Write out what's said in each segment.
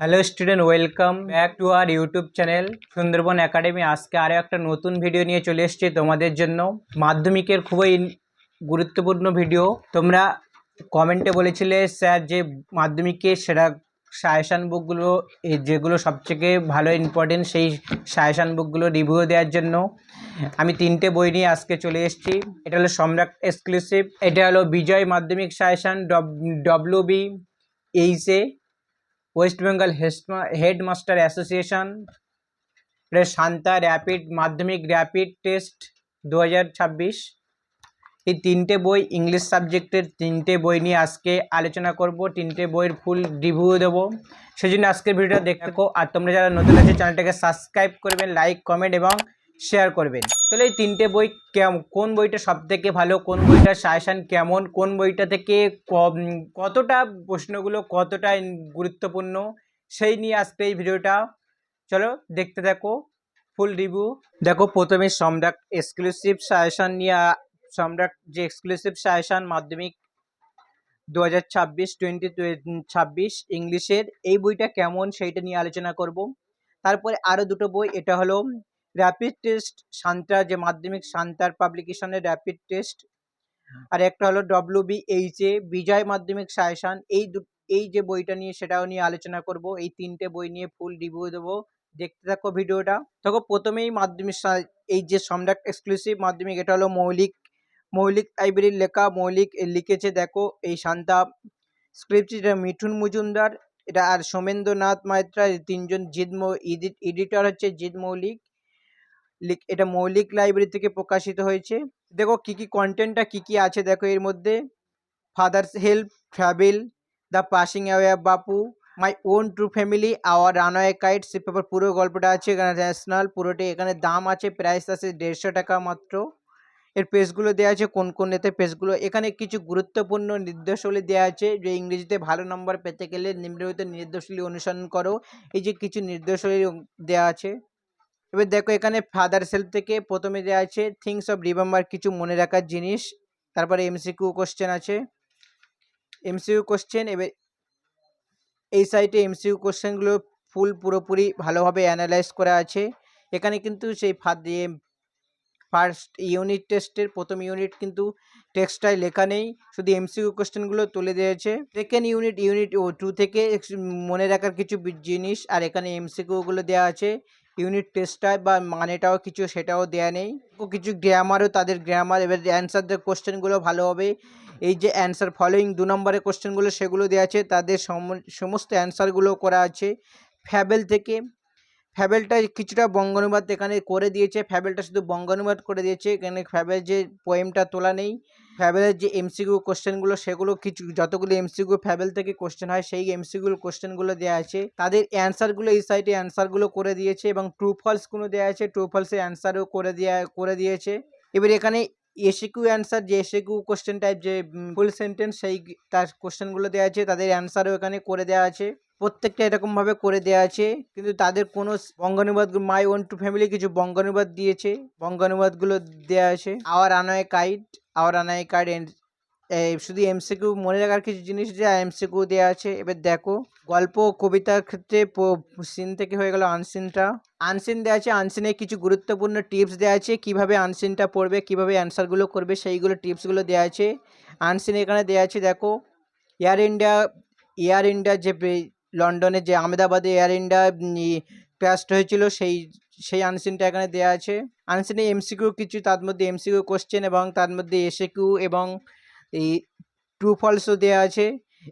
Hello student, welcome back to our YouTube channel Sundarban academy. আজকে আরও একটা নতুন ভিডিও নিয়ে চলে এসেছি তোমাদের জন্য। মাধ্যমিকের খুবই গুরুত্বপূর্ণ ভিডিও। তোমরা কমেন্টে বলেছিলে স্যার যে মাধ্যমিকের সেরা সাজেশান বুকগুলো যেগুলো সবথেকে ভালো ইম্পর্টেন্ট সেই সাজেশান বুকগুলো রিভিউ দেওয়ার জন্য আমি 3টে বই নিয়ে আজকে চলে এসেছি। এটা হলো সম্রাট এক্সক্লুসিভ, এটা হলো বিজয় মাধ্যমিক suggestion WB এইচএ West Bengal headmaster association, এটা শান্তা র্যাপিড মাধ্যমিক র্যাপিড টেস্ট 2026। এই 3টে বই ইংলিশ সাবজেক্টের 3টে বই নিয়ে আজকে আলোচনা করব। 3টে বইয়ের ফুল রিভিউ দেবো, সেই জন্য আজকের ভিডিওটা দেখো। আর তোমরা যারা নতুন আছে চ্যানেলটাকে সাবস্ক্রাইব করবেন, লাইক কমেন্ট এবং শেয়ার করবেন। তাহলে এই 3টে বই কোন বইটা সবথেকে ভালো, কোন বইটার সাজেশান কেমন, কোন বইটা থেকে কতটা প্রশ্নগুলো কতটা গুরুত্বপূর্ণ, সেই নিয়ে আজকে এই ভিডিওটা। চলো দেখতে থাকো ফুল রিভিউ। দেখো প্রথমে সম্রাট এক্সক্লুসিভ সাজেশান নিয়ে, সম্রাট যে এক্সক্লুসিভ সাজেশান মাধ্যমিক 2026 ইংলিশের, এই বইটা কেমন সেইটা নিয়ে আলোচনা করব। তারপরে আরও দুটো বই, এটা হলো র্যাপিড টেস্ট শান্তা, যে মাধ্যমিক শান্তার পাবলিকেশনের র্যাপিড টেস্ট, আর একটা হলো ডব্লিউবিএইচএ বিজয় মাধ্যমিক সাজেশান। এই যে বইটা নিয়ে সেটাও নিয়ে আলোচনা করব। এই 3টে বই নিয়ে ফুল রিভিউ দেবো, দেখতে থাকো ভিডিওটা। দেখো প্রথমেই মাধ্যমিক এই যে সম্রাট এক্সক্লুসিভ মাধ্যমিক, এটা হলো মৌলিক লাইব্রেরির লেখা। মৌলিক লিখেছে দেখো এই শান্তা, স্ক্রিপ্ট এটা মিঠুন মজুমদার, এটা আর সোমেন্দ্রনাথ মাইত্রা, তিনজন এডিটর হচ্ছে জিৎ মৌলিক। এটা মৌলিক লাইব্রেরি থেকে প্রকাশিত হয়েছে। দেখো কি কি কন্টেন্টটা কি কি আছে দেখো এর মধ্যে। Father's help, travel, the passing away of Bapu, my own true family, our runaway kite, সে পেপার পুরো গল্পটা আছে এখানে ন্যাশনাল পুরোটাই। এখানে দাম আছে, প্রাইস আছে 150 টাকা মাত্র। এর পেজগুলো দেওয়া আছে কোন কোন এতে পেজগুলো। এখানে কিছু গুরুত্বপূর্ণ নির্দেশাবলী দেওয়া আছে যে ইংরেজিতে ভালো নম্বর পেতে গেলে নিম্নলিখিত নির্দেশাবলী অনুসরণ করো। এই যে কিছু নির্দেশাবলী দেওয়া আছে। এবার দেখো এখানে ফাদার সেলফ থেকে প্রথমে দেওয়া আছে থিংস অফ রিমেম্বার, কিছু মনে রাখার জিনিস। তারপরে এমসিকিউ কোশ্চেন আছে, এমসিকিউ কোশ্চেন। এবার এই সাইটে এমসিকিউ কোশ্চেনগুলো পুরোপুরি ভালোভাবে অ্যানালাইজ করা আছে। এখানে কিন্তু সেই ফার্স্ট ইউনিট টেস্টের প্রথম ইউনিট কিন্তু টেক্সটায় লেখা নেই, শুধু এমসিকিউ কোশ্চেনগুলো তুলে দিয়েছে। সেকেন্ড ইউনিট 2 থেকে মনে রাখার কিছু জিনিস, আর এখানে এমসিকিউগুলো দেওয়া আছে। ইউনিট টেস্টটায় বা মানেটাও কিছু সেটাও দেওয়া নেই। কিছু গ্রামারও তাদের গ্রামার, এবার অ্যান্সারদের কোশ্চেনগুলো ভালোভাবে এই যে অ্যান্সার ফলোয়িং 2 নম্বরের কোশ্চেনগুলো সেগুলো দেওয়া আছে, তাদের সমস্ত অ্যান্সারগুলো করা আছে। ফ্যাবেল থেকে, ফ্যাবেলটা কিছুটা বঙ্গানুবাদ এখানে করে দিয়েছে, ফ্যাবেলটা শুধু বঙ্গানুবাদ করে দিয়েছে, এখানে ফ্যাবেল যে পোয়েমটা তোলা নেই। ফ্যাবেলের যে এমসিকিউ কোশ্চেনগুলো সেগুলো কিছু যতগুলো এমসিকিউ ফ্যাবেল থেকে কোশ্চেন হয় সেই এমসিকিউ কোশ্চেনগুলো দেওয়া আছে। তাদের অ্যান্সারগুলো এই সাইটে অ্যান্সারগুলো করে দিয়েছে এবং ট্রু ফলসগুলো দেওয়া আছে, ট্রু ফলসের অ্যান্সারও করে দিয়েছে। এবার এখানে এসিকিউ অ্যান্সার, যে এসিকিউ কোশ্চেন টাইপ যে ফুল সেন্টেন্স সেই তার কোশ্চেনগুলো দেওয়া আছে, তাদের অ্যান্সারও এখানে করে দেওয়া আছে। প্রত্যেকটা এরকমভাবে করে দেওয়া আছে, কিন্তু তাদের কোনো বঙ্গানুবাদ, মাই ওন টু ফ্যামিলি কিছু বঙ্গানুবাদ দিয়েছে, বঙ্গানুবাদগুলো দেওয়া আছে। আওয়ার আনায় কাইট শুধু এমসিকিউ মনে রাখার কিছু জিনিস দেওয়া, এমসিকিউ দেওয়া আছে। এবার দেখো গল্প কবিতার ক্ষেত্রে সিন থেকে হয়ে গেল আনসিনটা, আনসিন দেওয়া আছে। আনসিনে কিছু গুরুত্বপূর্ণ টিপস দেওয়া আছে, কিভাবে আনসিনটা পড়বে, কিভাবে অ্যান্সারগুলো করবে সেইগুলো টিপসগুলো দেওয়া আছে। আনসিন এখানে দেওয়া আছে দেখো। এয়ার ইন্ডিয়া যে লন্ডনে যে আহমেদাবাদে এয়ার ইন্ডিয়া ক্র্যাশ হয়েছিল সেই আনসিনটা এখানে দেওয়া আছে। আনসিনে এমসিকিউ কিছু, তার মধ্যে এমসিকিউ কোশ্চেন এবং তার মধ্যে এসিকিউ এবং এই ট্রু ফলসও দেওয়া আছে।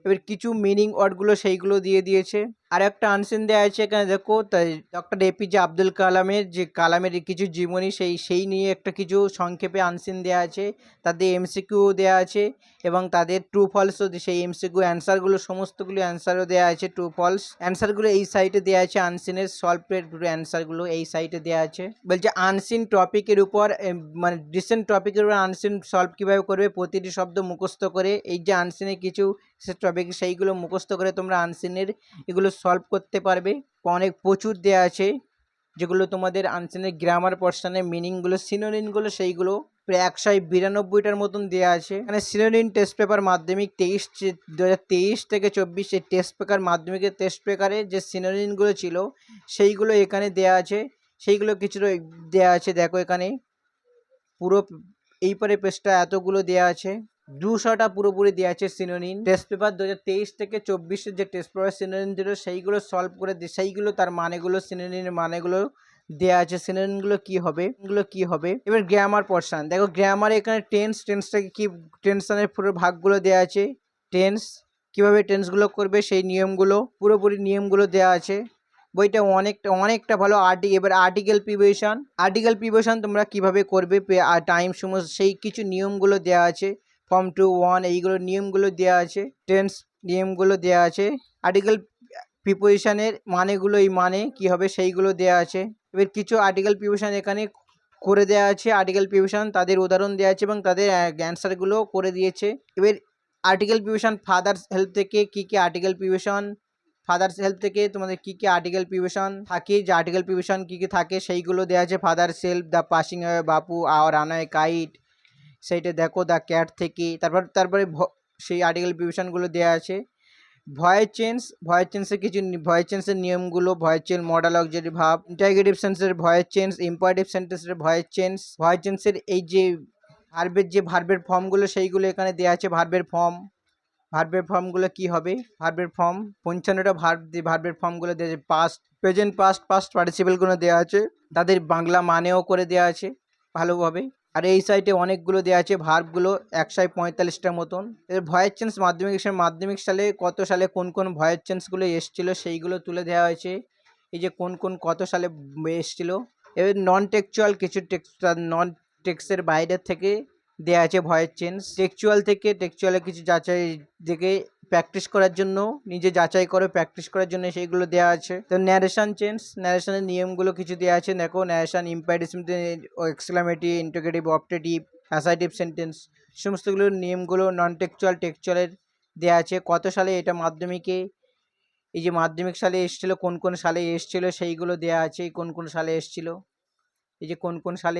এবার কিছু মিনিং ওয়ার্ডগুলো সেইগুলো দিয়ে দিয়েছে। আর একটা আনসিন দেওয়া আছে এখানে দেখো, তাই ডক্টর এপিজে আব্দুল কালামের যে কালামের কিছু জীবনী সেই নিয়ে একটা কিছু সংক্ষেপে আনসিন দেওয়া আছে। তাদের এমসিকিউ দেওয়া আছে এবং তাদের ট্রু ফলসও, সেই এমসিকিউ অ্যান্সারগুলো সমস্তগুলো অ্যান্সারও দেওয়া আছে, ট্রু ফলস অ্যান্সারগুলো এই সাইটে দেওয়া আছে। আনসিনের সলভের অ্যান্সারগুলো এই সাইটে দেওয়া আছে। বলছে আনসিন টপিকের উপর, মানে রিসেন্ট টপিকের উপর আনসিন সলভ কীভাবে করবে, প্রতিটি শব্দ মুখস্থ করে। এই যে আনসিনে কিছু টপিক সেইগুলো মুখস্থ করে তোমরা আনসিনের এগুলো সলভ করতে পারবে। অনেক প্রচুর দেওয়া আছে যেগুলো তোমাদের আনসিনের গ্রামার পোর্শনের মিনিংগুলো, সিনোনিমগুলো সেইগুলো প্রায় 192টার মতন দেওয়া আছে। এখানে সিনোনিম টেস্ট পেপার মাধ্যমিক 2023 থেকে 24 এই টেস্ট পেপার মাধ্যমিকের টেস্ট পেপারে যে সিনোনিমগুলো ছিল সেইগুলো এখানে দেওয়া আছে, সেইগুলো কিছুটা দেওয়া আছে। দেখো এখানে পুরো এই পারে পেজটা এতগুলো দেওয়া আছে, 200টা পুরোপুরি দেওয়া আছে সিনোনিম। টেস্ট পেপার 2023 থেকে 24-এর যে টেস্ট পেপার সিনোনিম ছিল সেইগুলো সলভ করে সেইগুলো তার মানেগুলো সিনোনিমের মানেগুলো দেওয়া আছে। সিনোনিমগুলো কি হবে এবার গ্রামার পোরশন দেখো, গ্রামারে এখানে টেন্সটাকে কি টেন্সের পুরো ভাগগুলো দেওয়া আছে। টেন্স কিভাবে টেন্সগুলো করবে সেই নিয়মগুলো পুরোপুরি নিয়মগুলো দেওয়া আছে। বইটা অনেকটা ভালো। এবার আর্টিকেল প্রিপারেশন তোমরা কিভাবে করবে টাইম সময় সেই কিছু নিয়মগুলো দেওয়া আছে। ফর্ম 2 1 এইগুলো নিয়মগুলো দেওয়া আছে, টেন্স নিয়মগুলো দেওয়া আছে। আর্টিকেল প্রিপোজিশনের মানেগুলো এই মানে কি হবে সেইগুলো দেওয়া আছে। এবার কিছু আর্টিকেল প্রিপোজিশন এখানে করে দেওয়া আছে, আর্টিকেল প্রিপোজিশন তাদের উদাহরণ দেওয়া আছে এবং তাদের অ্যান্সারগুলো করে দিয়েছে। এবার আর্টিকেল প্রিপোজিশন ফাদার্স হেল্প থেকে কি আর্টিকেল প্রিপোজিশন ফাদার্স হেল্প থেকে তোমাদের কি আর্টিকেল প্রিপোজিশন থাকে, যে আর্টিকেল প্রিপোজিশন কি থাকে সেইগুলো দেওয়া আছে। Father's help, the passing away Bapu, hour আনায় kite, সেইটা দেখো দ্য ক্যাট থেকে। তারপরে সেই আর্টিকেল প্রিপোজিশনগুলো দেওয়া আছে। ভয়েস চেঞ্জের নিয়মগুলো, voice change, modal auxiliary verb, interrogative সেন্সের ভয়েস চেঞ্জ, ইম্পারেটিভ সেন্টেন্সের ভয়েস চেঞ্জের এই যে ভার্বের ফর্মগুলো সেইগুলো এখানে দেওয়া আছে। ভার্বের ফর্মগুলো কি হবে, ভার্বের ফর্ম 55টা ভার্বের ফর্মগুলো দেওয়া আছে। পাস্ট, প্রেজেন্ট, পাস্ট পার্টিসিপেলগুলো দেওয়া আছে, তাদের বাংলা মানেও করে দেওয়া আছে ভালোভাবে। আর এই সাইটে অনেকগুলো দেওয়া আছে ভার্বগুলো 145টার মতন। এর ভয়েস চেঞ্জ মাধ্যমিক সালে কোন ভয়েস চেঞ্জগুলো এসেছিলো সেইগুলো তুলে দেওয়া হয়েছে। এই যে কত সালে এসেছিলো। এবার নন টেক্সচুয়াল কিছু নন টেক্সটের বাইরের থেকে দেওয়া আছে ভয়েস চেঞ্জ। টেক্সচুয়ালে কিছু যাচাই দেখে প্র্যাকটিস করার জন্য, নিজে যাচাই করে প্র্যাকটিস করার জন্য সেইগুলো দেওয়া আছে। তো ন্যারেশনের নিয়মগুলো কিছু দেওয়া আছে। দেখো narration, imperative, exclamative, interrogative, optative, assertive sentence সমস্তগুলোর নিয়মগুলো নন টেক্সচুয়ালের দেওয়া আছে। কত সালে এটা মাধ্যমিকে, এই যে মাধ্যমিক সালে এসেছিলো, কোন সালে এসেছিলো সেইগুলো দেওয়া আছে। কোন সালে এসেছিলো, এই যে কোন সালে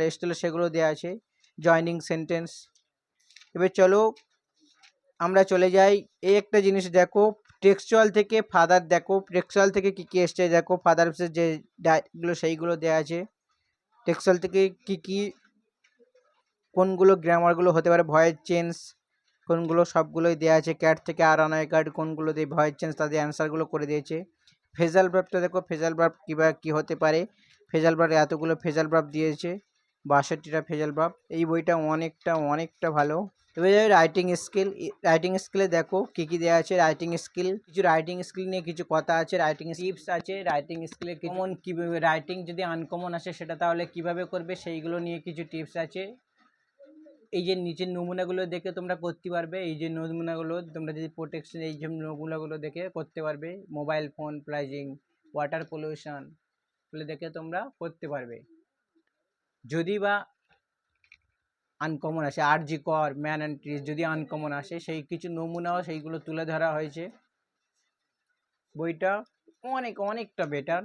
এসেছিলো সেগুলো দেওয়া আছে। Joining sentence. এবার চলো আমরা চলে যাই। এই একটা জিনিস দেখো, টেক্সচুয়াল থেকে ফাদার, দেখো টেক্সচুয়াল থেকে কি এসছে দেখো। ফাদার যে ডাইগুলো সেইগুলো দেওয়া আছে। টেক্সচুয়াল থেকে কি কোনগুলো গ্রামারগুলো হতে পারে, ভয়েস চেঞ্জ কোনগুলো সবগুলোই দেওয়া আছে। ক্যাট থেকে আর আনায় কার্ড কোনগুলো দিয়ে ভয়েস চেঞ্জ তাদের অ্যান্সারগুলো করে দিয়েছে। ফেজাল ভার্বটা দেখো, ফেজাল ভার্ব কি হতে পারে। ফেজাল ভার্ব এতগুলো ফেজাল ভার্ব দিয়েছে, 62টা ফেজাল ভার্ব। এই বইটা অনেকটা ভালো। এবার রাইটিং স্কিলে দেখো কি দেওয়া আছে। কিছু রাইটিং স্কিল নিয়ে কিছু কথা আছে, রাইটিং টিপস আছে। রাইটিং স্কিলে কমন কীভাবে রাইটিং যদি আনকমন আসে সেটা তাহলে কিভাবে করবে সেইগুলো নিয়ে কিছু টিপস আছে। এই যে নিচের নমুনাগুলো দেখে তোমরা করতে পারবে। এই যে নমুনাগুলো তোমরা যদি প্রোটেকশন, এই যে নমুনাগুলো দেখে করতে পারবে। মোবাইল ফোন প্লাজিং, ওয়াটার পলিউশন গুলো দেখে তোমরা করতে পারবে। যদি বা আনকমন আসে, আরজি কর, ম্যান অ্যান্ড ট্রিজ যদি আনকমন আসে, সেই কিছু নমুনাও সেইগুলো তুলে ধরা হয়েছে। বইটা অনেকটা বেটার।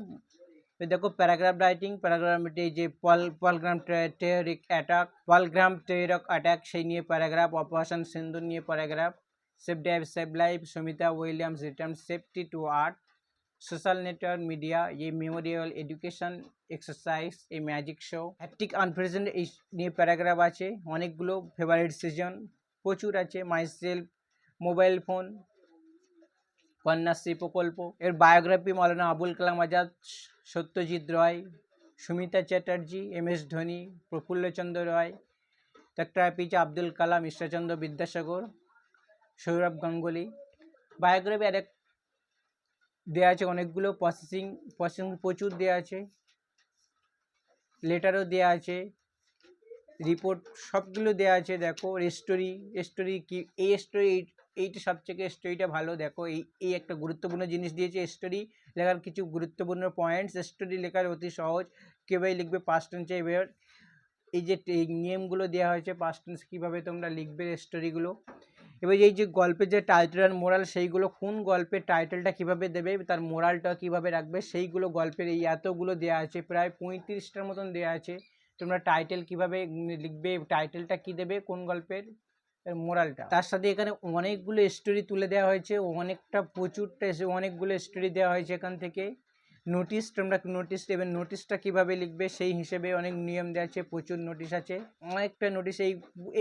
দেখো প্যারাগ্রাফ রাইটিং, এই যে পলগ্রাম টেরক অ্যাটাক সেই নিয়ে প্যারাগ্রাফ। অপারেশন সিন্দুর নিয়ে paragraph. Save life, Sumita Williams return safety to earth. Social network media, ये মেমোরিয়াল এডুকেশন এক্সারসাইজ, এই ম্যাজিক শো। হ্যাপটিক আনপ্রেজেন্ট এই নিয়ে প্যারাগ্রাফ আছে অনেকগুলো। ফেভারিট সিজন প্রচুর আছে। মাইসেলফ, মোবাইল ফোন, কন্যাশ্রী প্রকল্প। এর বায়োগ্রাফি মৌলানা আবুল কালাম আজাদ, সত্যজিৎ রায়, সুমিতা চ্যাটার্জি, MS ধোনি, প্রফুল্লচন্দ্র রায়, doctor APJ Abdul Kalam, Ishwarchandra Vidyasagar, Sourav Ganguly. Biography আর দেওয়া আছে অনেকগুলো। প্রসেসিং প্রচুর দেওয়া আছে। লেটারও দেওয়া আছে, রিপোর্ট সবগুলো দেওয়া আছে। দেখো স্টোরি কি, এইটা সবথেকে স্টোরিটা ভালো। দেখো এই একটা গুরুত্বপূর্ণ জিনিস দিয়েছে। স্টোরি লেখার কিছু গুরুত্বপূর্ণ পয়েন্টস। স্টোরি লেখার অতি সহজ, কীভাবে লিখবে পাস্ট টেন্সে। এবার এই যে নিয়মগুলো দেওয়া হয়েছে পাস্ট টেন্স কীভাবে তোমরা লিখবে স্টোরিগুলো। এবার এই যে গল্পের যে টাইটেল আর মোরাল সেইগুলো, কোন গল্পের টাইটেলটা কিভাবে দেবে, তার মোরালটা কিভাবে রাখবে সেইগুলো গল্পের এই এতগুলো দেওয়া আছে। প্রায় 35টার মতন দেওয়া আছে। তোমরা টাইটেল কিভাবে লিখবে, টাইটেলটা কি দেবে, কোন গল্পের, মোরালটা। তার সাথে এখানে অনেকগুলো স্টোরি তুলে দেওয়া হয়েছে, অনেকটা প্রচুরটা অনেকগুলো স্টোরি দেওয়া হয়েছে এখান থেকে। নোটিশ, তোমরা নোটিশ দেবে, নোটিশটা কিভাবে লিখবে সেই হিসেবে অনেক নিয়ম দেওয়া আছে, প্রচুর নোটিশ আছে, অনেকটা নোটিশ।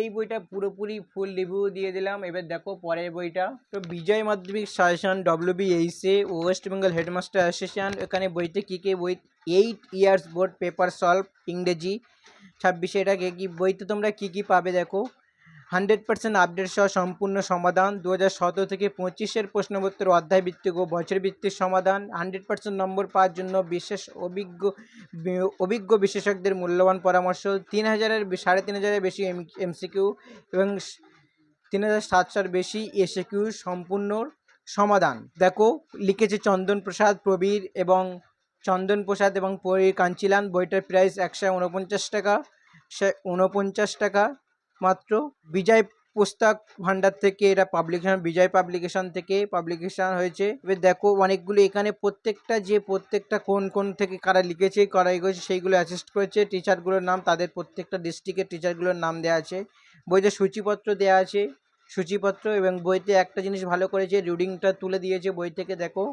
এই বইটা পুরোপুরি ফুল রিভিউ দিয়ে দিলাম। এবার দেখো পরের বইটা। তো বিজয় মাধ্যমিক suggestion WBHA West Bengal headmaster association, এখানে বইতে কী কী বই, 8 ইয়ার্স বোর্ড পেপার সলভ ইংরেজি 26, এটা কি বইতে তোমরা কী কী পাবে দেখো। 100% আপডেট সহ সম্পূর্ণ সমাধান, 2017 থেকে 25-এর প্রশ্নপত্র অধ্যায় ভিত্তিক ও বছর ভিত্তিক সমাধান, 100% নম্বর পাওয়ার জন্য বিশেষ অভিজ্ঞ বিশেষজ্ঞদের মূল্যবান পরামর্শ, 3,000-3,500-এর বেশি MCQ এবং 3,700-এর বেশি SAQ সম্পূর্ণ সমাধান। দেখো লিখেছে চন্দন প্রসাদ এবং পরীর কাঞ্চিলান। বইটার প্রাইস 149 টাকা, 49 টাকা মাত্র। বিজয় পুস্তক ভান্ডার থেকে এটা পাবলিকেশন, বিজয় পাবলিকেশন থেকে পাবলিকেশন হয়েছে। এবার দেখো অনেকগুলো এখানে প্রত্যেকটা কোন থেকে কারা লিখেছে কারা এগোছে সেইগুলো অ্যাসিস্ট করেছে, টিচারগুলোর নাম, তাদের প্রত্যেকটা ডিস্ট্রিক্টের টিচারগুলোর নাম দেওয়া আছে। বইতে সূচিপত্র দেওয়া আছে, সূচিপত্র। এবং বইতে একটা জিনিস ভালো করেছে, রিডিংটা তুলে দিয়েছে বই থেকে। দেখো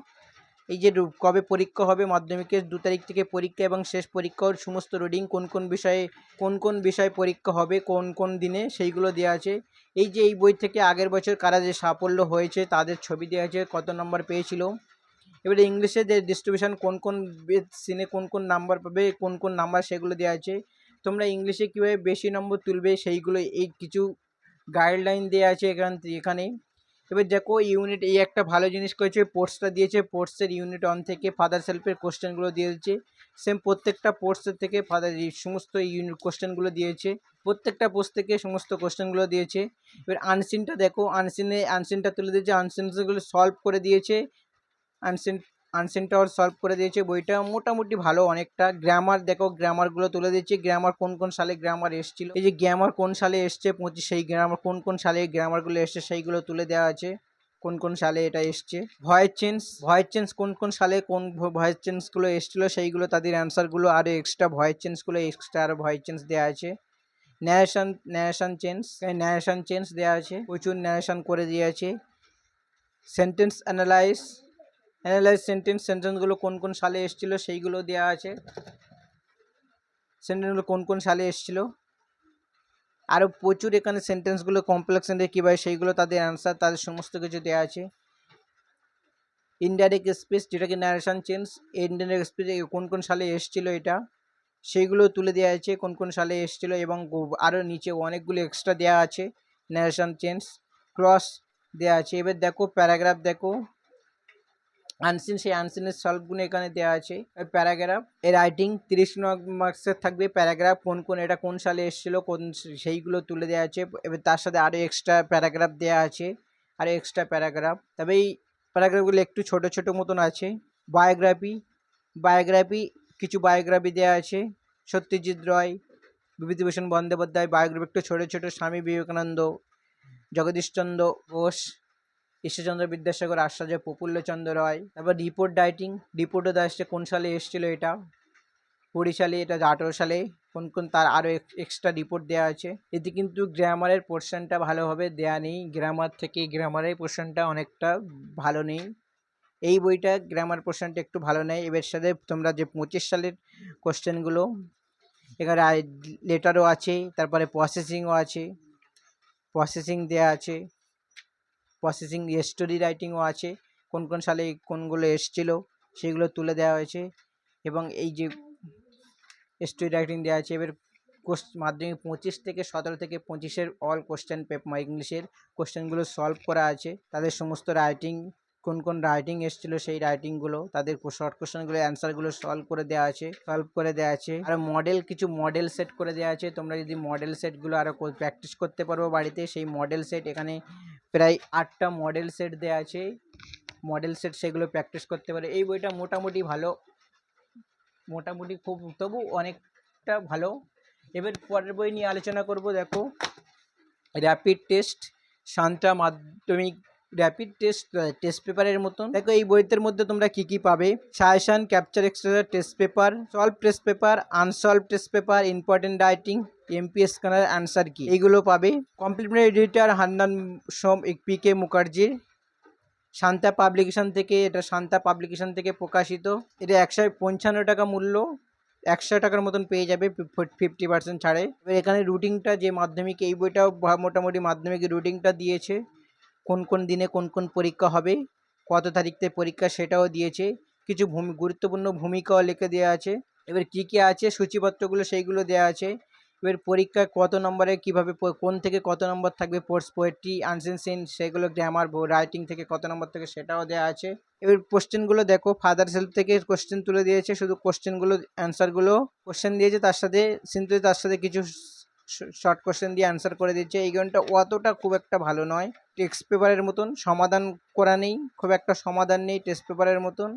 এই যে কবে পরীক্ষা হবে, মাধ্যমিকের 2 তারিখ থেকে পরীক্ষা এবং শেষ পরীক্ষার সমস্ত রিডিং, কোন কোন বিষয়ে পরীক্ষা হবে, কোন দিনে, সেইগুলো দেওয়া আছে। এই যে এই বই থেকে আগের বছর কারা যে সাফল্য হয়েছে তাদের ছবি দেওয়া আছে, কত নম্বর পেয়েছিল। এবারে ইংলিশে যে ডিস্ট্রিবিউশন, কোন সিনে কোন নাম্বার পাবে, কোন নাম্বার, সেগুলো দেওয়া আছে। তোমরা ইংলিশে কীভাবে বেশি নম্বর তুলবে সেইগুলো এই কিছু গাইডলাইন দেওয়া আছে এখানে। এবার দেখো ইউনিট, এই একটা ভালো জিনিস করেছে, পোর্টসটা দিয়েছে। পোর্টসের ইউনিট 1 থেকে ফাদার সেলফের কোশ্চেনগুলো দিয়েছে। সেম প্রত্যেকটা পোর্টসের থেকে সমস্ত ইউনিট কোশ্চেনগুলো দিয়েছে, প্রত্যেকটা পোস্ট থেকে সমস্ত কোশ্চেনগুলো দিয়েছে। এবার আনসিনটা দেখো, আনসিনটা তুলে দিয়েছে, আনসিনগুলো সলভ করে দিয়েছে। আনসিনটাও সলভ করে দিয়েছে। বইটা মোটামুটি ভালো অনেকটা। গ্রামার দেখো, গ্রামারগুলো তুলে দিয়েছে, গ্রামার কোন সালে গ্রামার এসেছিল, এই যে গ্রামার কোন সালে এসছে 25, সেই গ্রামার কোন সালে গ্রামারগুলো এসছে সেইগুলো তুলে দেওয়া আছে, কোন সালে এটা এসছে। ভয়েস চেঞ্জ কোন সালে কোন ভয়েস চেঞ্জগুলো এসেছিলো সেইগুলো, তাদের অ্যান্সারগুলো, আরও এক্সট্রা ভয়েস চেঞ্জ দেওয়া আছে। ন্যারেশন চেঞ্জ দেওয়া আছে, প্রচুর ন্যারেশন করে দিয়েছে। সেন্টেন্স অ্যানালাইজ সেন্টেন্সগুলো কোন সালে এসেছিলো সেইগুলো দেওয়া আছে, সেন্টেন্সগুলো কোন সালে এসেছিলো। আরও প্রচুর এখানে সেন্টেন্সগুলো কমপ্লেক্স কীভাবে সেইগুলো, তাদের অ্যান্সার, তাদের সমস্ত কিছু দেওয়া আছে। ইনডাইরেক্ট স্পিচ, যেটাকে ন্যারেশন চেঞ্জ, ইনডাইরেক্ট স্পিচ কোন সালে এসেছিলো এটা, সেইগুলো তুলে দেওয়া আছে কোন সালে এসেছিলো। এবং আরও নিচে অনেকগুলো এক্সট্রা দেওয়া আছে, ন্যারেশন চেঞ্জ ক্রস দেওয়া আছে। এবার দেখো প্যারাগ্রাফ, দেখো সেই আনসিনের সলভগুলো এখানে দেওয়া আছে। প্যারাগ্রাফ এর রাইটিং 30 মার্কসের থাকবে। প্যারাগ্রাফ এটা কোন সালে এসেছিলো সেইগুলো তুলে দেওয়া আছে। এবার তার সাথে আরও এক্সট্রা প্যারাগ্রাফ দেওয়া আছে, তবে এই প্যারাগ্রাফগুলো একটু ছোট মতন আছে। বায়োগ্রাফি কিছু বায়োগ্রাফি দেওয়া আছে, সত্যজিৎ রায়, বিভূতিভূষণ বন্দ্যোপাধ্যায় বায়োগ্রাফি একটু ছোট। স্বামী বিবেকানন্দ, জগদীশচন্দ্র বোস, ঈশ্বরচন্দ্র বিদ্যাসাগর, আচার্য প্রফুল্লচন্দ্র রায়। তারপর রিপোর্টও দেওয়া আসছে কোন সালে এসেছিল, এটা 20 সালে, এটা 18 সালে, কোন তার আরও এক্সট্রা রিপোর্ট দেওয়া আছে। এতে কিন্তু গ্রামারের পোর্শনটা ভালোভাবে দেওয়া নেই, গ্রামারের পোর্শনটা অনেকটা ভালো নেই। এই বইটা গ্রামার পোর্শনটা একটু ভালো নেই। এবার সাথে তোমরা যে 25 সালের কোশ্চেনগুলো, এখানে লেটারও আছে, তারপরে প্রসেসিংও আছে, প্রসেসিং দেওয়া আছে, প্রসেসিং স্টোরি রাইটিংও আছে, কোন সালে কোনগুলো এসেছিলো সেগুলো তুলে দেওয়া হয়েছে। এবং এই যে স্টোরি রাইটিং দেওয়া আছে। এবার মাধ্যমিক 25 থেকে 17 থেকে 25-এর অল কোশ্চেন পেপার ইংলিশের কোশ্চেনগুলো সলভ করা আছে, তাদের সমস্ত রাইটিং, কোন রাইটিং এসেছিলো সেই রাইটিংগুলো, তাদের শর্ট কোশ্চেনগুলো অ্যান্সারগুলো সলভ করে দেওয়া আছে। আর কিছু মডেল সেট করে দেওয়া আছে। তোমরা যদি মডেল সেটগুলো আরও প্র্যাকটিস করতে পারবো বাড়িতে, সেই মডেল সেট এখানে প্রায় 8টা মডেল সেট দেওয়া আছে, সেগুলো প্র্যাকটিস করতে পারে। এই বইটা মোটামুটি ভালো, খুব, তবু অনেকটা ভালো। এবার পরের বই নিয়ে আলোচনা করব। দেখো র্যাপিড টেস্ট সান্ত্রা মাধ্যমিক র্যাপিড টেস্ট পেপারের মতন। দেখো এই বইটার মধ্যে তোমরা কি কি পাবে, suggestion, capture extra test paper, solve test paper, unsolved test paper, important writing, MP scanner, answer কি, এইগুলো পাবে। কমপ্লিমেন্টারি এডিটর হান্নান সোম পি.কে মুখার্জির, শান্তা পাবলিকেশন থেকে, এটা শান্তা পাবলিকেশন থেকে প্রকাশিত। এটা 155 টাকা মূল্য, 100 টাকার মতন পেয়ে যাবে 50% ছাড়ে। এবার এখানে রুটিনটা যে মাধ্যমিক, এই বইটাও মোটামুটি মাধ্যমিক রুটিনটা দিয়েছে, কোন কোন দিনে কোন কোন পরীক্ষা হবে, কত তারিখ থেকে পরীক্ষা সেটাও দিয়েছে, কিছু গুরুত্বপূর্ণ ভূমিকাও লিখে দেওয়া আছে। এবার কি কি আছে সূচিপত্রগুলো সেইগুলো দেওয়া আছে। এবার পরীক্ষায় কত নম্বরে কীভাবে কোন থেকে কত নম্বর থাকবে, পোয়েট্রি, আনসেন্ট সেন্স, সেগুলো গ্রামার, রাইটিং থেকে কত নম্বর থেকে সেটাও দেওয়া আছে। এবার কোশ্চেনগুলো দেখো, ফাদার সেলফ থেকে কোশ্চেন তুলে দিয়েছে, শুধু কোশ্চেনগুলো অ্যান্সারগুলো কোশ্চেন দিয়েছে, তার সাথে কিছু শর্ট কোশ্চেন দিয়ে অ্যান্সার করে দিচ্ছে। এই গানটা অতটা খুব একটা ভালো নয়, টেক্সট পেপারের মতন সমাধান করা নেই, খুব একটা সমাধান নেই টেক্সট পেপারের মতন,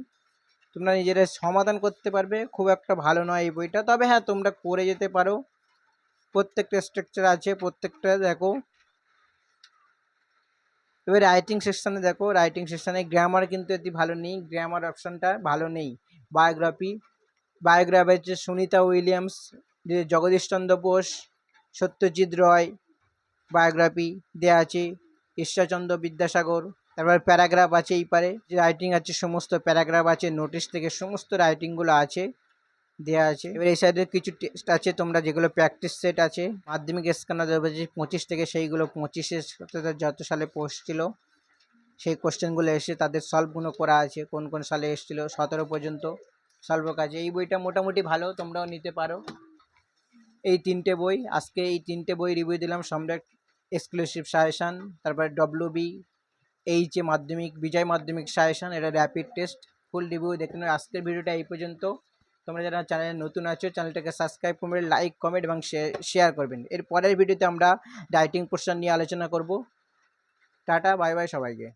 তোমরা নিজেরা সমাধান করতে পারবে, খুব একটা ভালো নয় এই বইটা। তবে হ্যাঁ, তোমরা করে যেতে পারো, প্রত্যেকটা স্ট্রাকচার আছে, প্রত্যেকটা দেখো। এবার রাইটিং সেকশানে দেখো, রাইটিং সেকশানে গ্রামার কিন্তু এটি ভালো নেই, গ্রামার অপশানটা ভালো নেই। বায়োগ্রাফি হচ্ছে সুনিতা উইলিয়ামস, জগদীশচন্দ্র বোস, সত্যজিৎ রায়, বায়োগ্রাফি দেওয়া আছে, ঈশ্বরচন্দ্র বিদ্যাসাগর। তারপর প্যারাগ্রাফ আছে, এই পারে যে রাইটিং আছে সমস্ত প্যারাগ্রাফ আছে, নোটিশ থেকে সমস্ত রাইটিংগুলো আছে দেওয়া আছে। এবার এই সাইডে কিছু টেস্ট আছে তোমরা, যেগুলো প্র্যাকটিস সেট আছে, মাধ্যমিক স্ক্যানার 2025 থেকে, সেইগুলো 25-এ যত সালে পোস্ট ছিল সেই কোশ্চেনগুলো এসে তাদের সলভগুলো করা আছে, কোন কোন সালে এসেছিল 17 পর্যন্ত সলভ কাজে। এই বইটা মোটামুটি ভালো, তোমরাও নিতে পারো। এই তিনটে বই, আজকে এই তিনটে বই রিভিউ দিলাম, সম্রাট এক্সক্লুসিভ সাজেশন, তারপরে WB এইচএ মাধ্যমিক, বিজয় মাধ্যমিক সাজেশন, এটা র্যাপিড টেস্ট, ফুল রিভিউ দেখুন। আজকের ভিডিওটা এই পর্যন্ত। তোমরা যারা চ্যানেলে নতুন আছো, চ্যানেলটাকে সাবস্ক্রাইব করবেন, লাইক, কমেন্ট এবং শেয়ার করবেন। এর পরের ভিডিওতে আমরা রাইটিং পোর্শন নিয়ে আলোচনা করব। টাটা, বাই বাই সবাইকে।